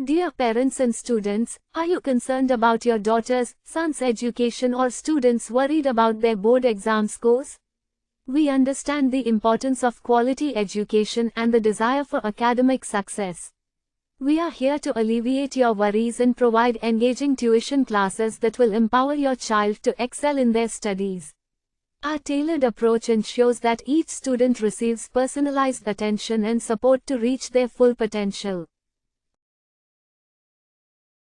Dear parents and students, are you concerned about your daughter's, son's education or students worried about their board exam scores? We understand the importance of quality education and the desire for academic success. We are here to alleviate your worries and provide engaging tuition classes that will empower your child to excel in their studies. Our tailored approach ensures that each student receives personalized attention and support to reach their full potential.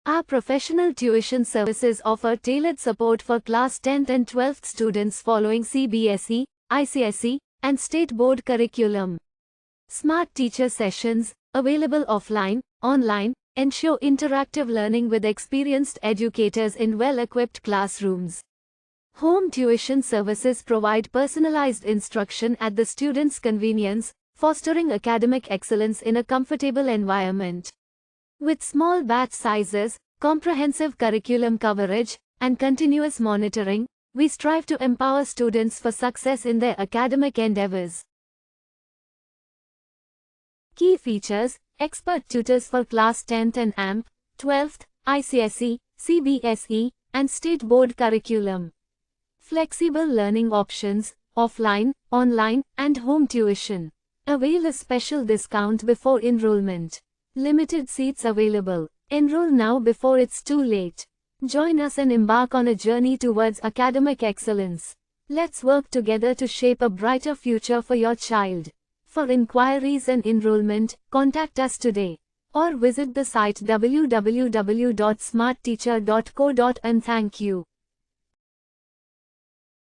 Our professional tuition services offer tailored support for class 10th and 12th students following CBSE, ICSE, and state board curriculum. Smart teacher sessions, available offline, online, ensure interactive learning with experienced educators in well-equipped classrooms. Home tuition services provide personalized instruction at the student's convenience, fostering academic excellence in a comfortable environment. With small batch sizes, comprehensive curriculum coverage, and continuous monitoring, we strive to empower students for success in their academic endeavors. Key features: expert tutors for class 10th and AMP, 12th, ICSE, CBSE, and state board curriculum. Flexible learning options, offline, online, and home tuition. Avail a special discount before enrollment. Limited seats available. Enroll now before it's too late. Join us and embark on a journey towards academic excellence. Let's work together to shape a brighter future for your child. For inquiries and enrollment, contact us today or visit the site www.smartteacher.co.in. Thank you.